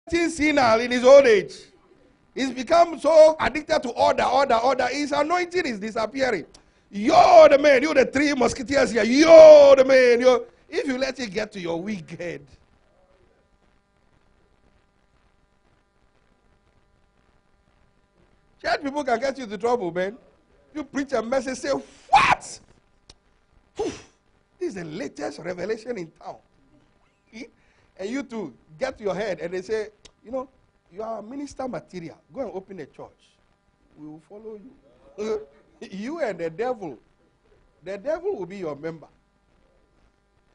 senile in his old age. He's become so addicted to order. His anointing is disappearing. You're the man. You're the three musketeers here. You're the man. If you let it get to your weak head. Church people can get you into trouble, man. You preach a message, say, what? This is the latest revelation in town. And you two get to your head and they say, you are minister material. Go and open a church. We will follow you. You and the devil. The devil will be your member.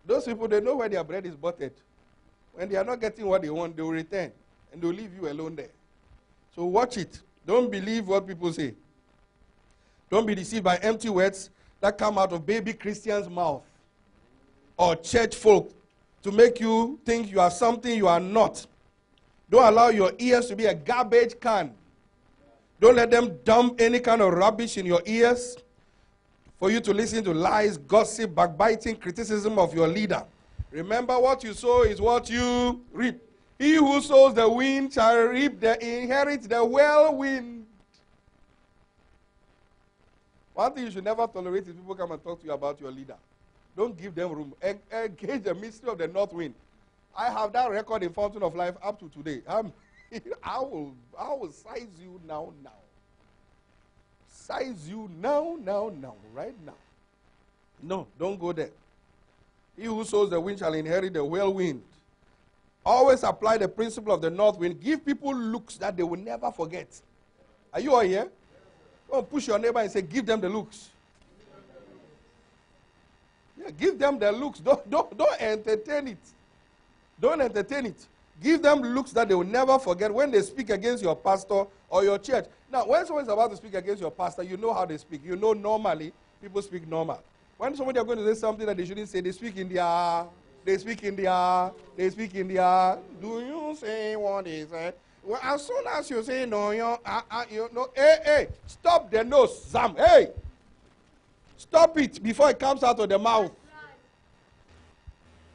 Those people, they know where their bread is buttered. When they are not getting what they want, they will return. And they will leave you alone there. So watch it. Don't believe what people say. Don't be deceived by empty words that come out of baby Christians' mouth or church folk to make you think you are something you are not. Don't allow your ears to be a garbage can. Don't let them dump any kind of rubbish in your ears for you to listen to lies, gossip, backbiting, criticism of your leader. Remember, what you sow is what you reap. He who sows the wind shall inherit the whirlwind. One thing you should never tolerate is people come and talk to you about your leader. Don't give them room. Engage the mystery of the north wind. I have that record in Fountain of Life up to today. I will size you now. Size you now, right now. No, don't go there. He who sows the wind shall inherit the whirlwind. Always apply the principle of the north wind. Give people looks that they will never forget. Are you all here? Go and push your neighbor and say, give them the looks. Yeah, give them the looks. Don't entertain it. Don't entertain it. Give them looks that they will never forget when they speak against your pastor or your church. Now, when someone is about to speak against your pastor, you know how they speak. You know normally people speak normal. When somebody are going to say something that they shouldn't say, they speak in their... They speak in their... Do you say what is it? Well, as soon as you say no, hey, stop the nose, Zam. Hey, stop it before it comes out of the mouth.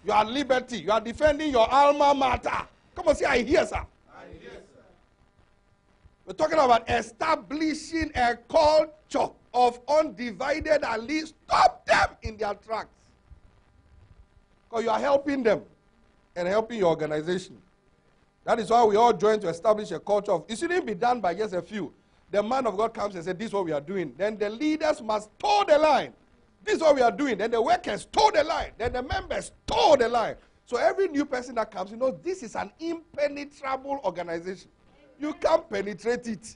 You are liberty. You are defending your alma mater. Come on, say, I hear, sir. I hear, sir. We're talking about establishing a culture of undivided allegiance. Stop them in their tracks. Because you are helping them and helping your organization. That is why we all join to establish a culture of, it shouldn't be done by just a few. The man of God comes and says, this is what we are doing. Then the leaders must toe the line. This is what we are doing. Then the workers toe the line. Then the members toe the line. So every new person that comes, this is an impenetrable organization. You can't penetrate it.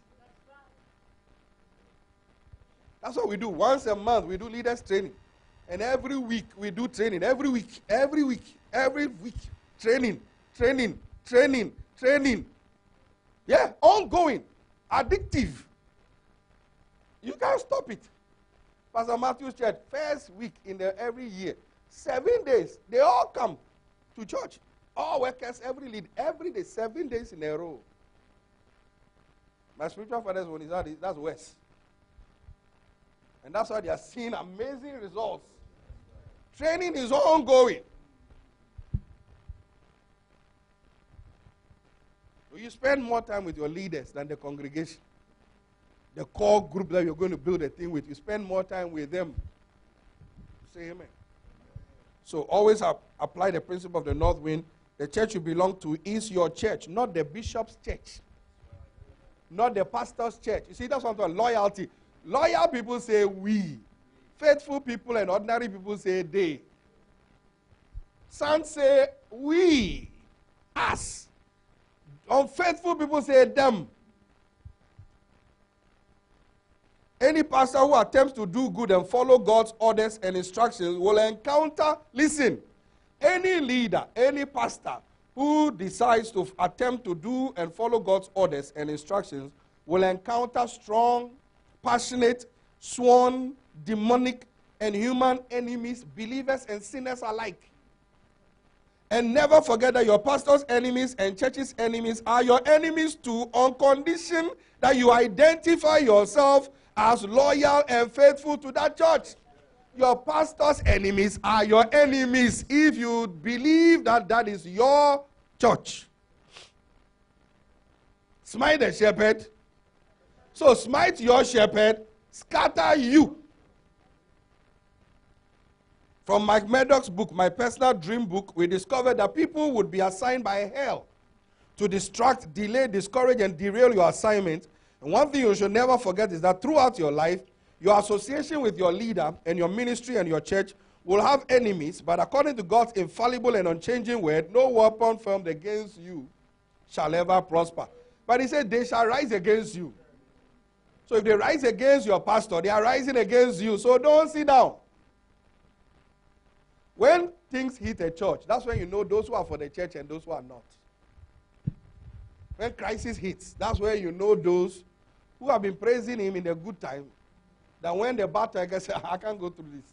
That's what we do. Once a month, we do leaders training. And every week, we do training. Every week. Training. Yeah, ongoing. Addictive. You can't stop it. Pastor Matthew's church, first week in every year, 7 days, they all come to church. All workers, every lead, every day, 7 days in a row. My spiritual fathers, when he's at it, that's worse. And that's why they are seeing amazing results. Training is ongoing. So you spend more time with your leaders than the congregation. The core group that you're going to build a thing with, you spend more time with them. Say amen. So always apply the principle of the north wind. The church you belong to is your church, not the bishop's church. Not the pastor's church. You see, that's what I'm talking about. Loyalty. Loyal people say we. Faithful people and ordinary people say they. Some say we. Us. Unfaithful people say them. Any pastor who attempts to do good and follow God's orders and instructions will encounter, listen, any leader, any pastor who decides to attempt to do and follow God's orders and instructions will encounter strong, passionate, sworn, demonic, and human enemies, believers and sinners alike. And never forget that your pastor's enemies and church's enemies are your enemies too, on condition that you identify yourself as loyal and faithful to that church. Your pastor's enemies are your enemies if you believe that that is your church. Smite the shepherd. So smite your shepherd, scatter you. From Mike Murdoch's book, My Personal Dream Book, we discovered that people would be assigned by hell to distract, delay, discourage, and derail your assignment. And one thing you should never forget is that throughout your life, your association with your leader and your ministry and your church will have enemies, but according to God's infallible and unchanging word, no weapon formed against you shall ever prosper. But he said, they shall rise against you. So if they rise against your pastor, they are rising against you. So don't sit down. When things hit a church, that's when you know those who are for the church and those who are not. When crisis hits, that's where you know those who have been praising him in a good time, that when the battle gets, I can't go through this.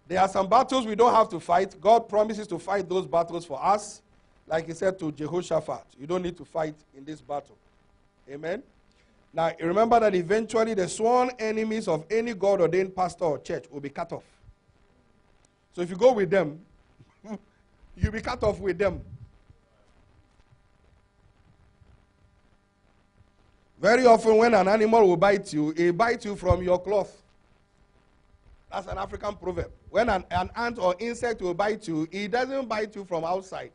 There are some battles we don't have to fight. God promises to fight those battles for us. Like he said to Jehoshaphat, you don't need to fight in this battle. Amen? Now, remember that eventually the sworn enemies of any God-ordained pastor or church will be cut off. So if you go with them, you'll be cut off with them. Very often when an animal will bite you, it bites you from your cloth. That's an African proverb. When an ant or insect will bite you, it doesn't bite you from outside.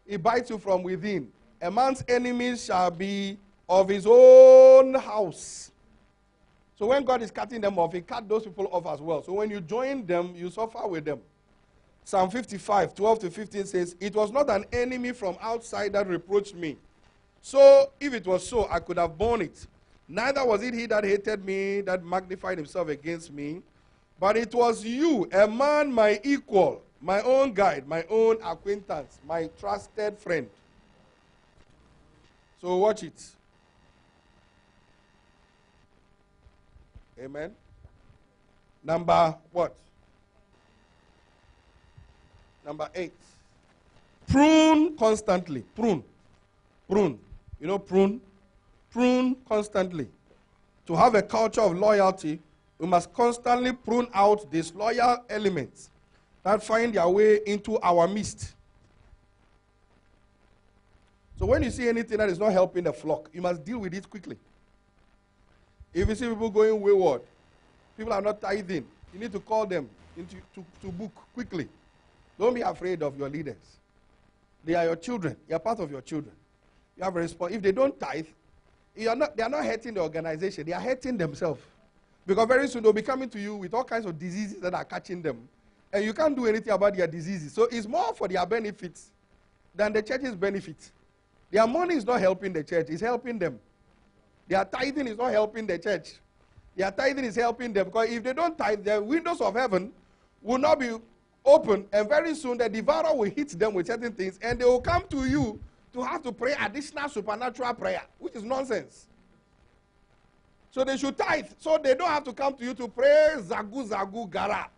It bites you from within. A man's enemies shall be of his own house. So when God is cutting them off, he cut those people off as well. So when you join them, you suffer with them. Psalm 55, 12 to 15 says, it was not an enemy from outside that reproached me. So if it was so, I could have borne it. Neither was it he that hated me, that magnified himself against me. But it was you, a man my equal, my own guide, my own acquaintance, my trusted friend. So watch it. Amen. Number what? Number 8. Prune constantly. Prune. Prune. You know prune? Prune constantly. To have a culture of loyalty, we must constantly prune out disloyal elements that find their way into our midst. So when you see anything that is not helping the flock, you must deal with it quickly. If you see people going wayward, people are not tithing, you need to call them to book quickly. Don't be afraid of your leaders. They are your children. You are part of your children. You have a response. If they don't tithe, they are not hurting the organization. They are hurting themselves. Because very soon they'll be coming to you with all kinds of diseases that are catching them. And you can't do anything about their diseases. So it's more for their benefits than the church's benefit. Their money is not helping the church. It's helping them. Their tithing is not helping the church. Their tithing is helping them. Because if they don't tithe, the windows of heaven will not be open. And very soon the devourer will hit them with certain things. And they will come to you to have to pray additional supernatural prayer, which is nonsense. So they should tithe, so they don't have to come to you to pray zagu zagu gara.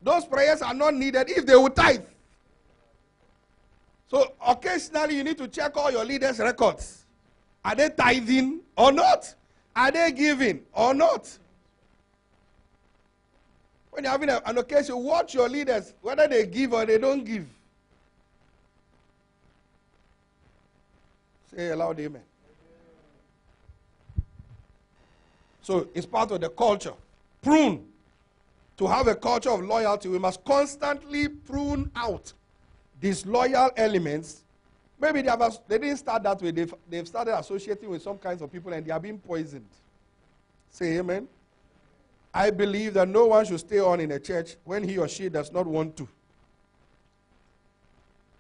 Those prayers are not needed if they will tithe. So occasionally you need to check all your leaders' records. Are they tithing or not? Are they giving or not? When you're having an occasion, watch your leaders, whether they give or they don't give. Say aloud, amen. So it's part of the culture. Prune. To have a culture of loyalty, we must constantly prune out disloyal elements. Maybe they didn't start that way. They've started associating with some kinds of people and they are being poisoned. Say amen. I believe that no one should stay on in a church when he or she does not want to.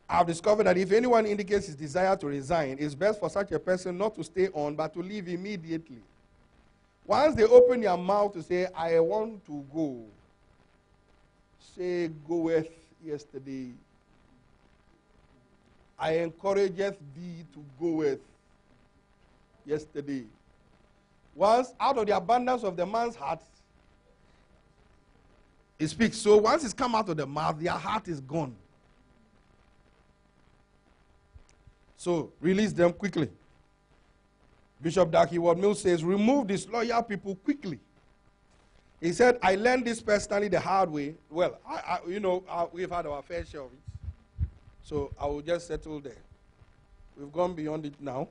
I've discovered that if anyone indicates his desire to resign, it's best for such a person not to stay on, but to leave immediately. Once they open their mouth to say, I want to go, say, goeth yesterday. I encourageth thee to goeth yesterday. Once out of the abundance of the man's heart, it speaks. So once it's come out of the mouth, their heart is gone. So release them quickly. Bishop Darky Ward Mills says, remove disloyal people quickly. He said, I learned this personally the hard way. Well, we've had our fair share of it. So I will just settle there. We've gone beyond it now.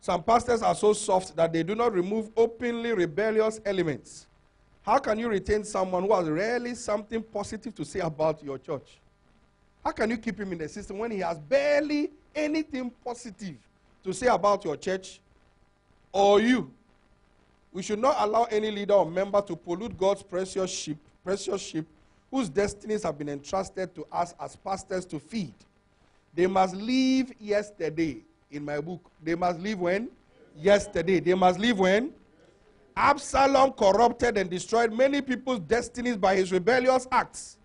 Some pastors are so soft that they do not remove openly rebellious elements. How can you retain someone who has rarely something positive to say about your church? How can you keep him in the system when he has barely anything positive to say about your church or you? We should not allow any leader or member to pollute God's precious sheep whose destinies have been entrusted to us as pastors to feed. They must leave yesterday. In my book, they must leave when? Yesterday. They must leave when? Absalom corrupted and destroyed many people's destinies by his rebellious acts.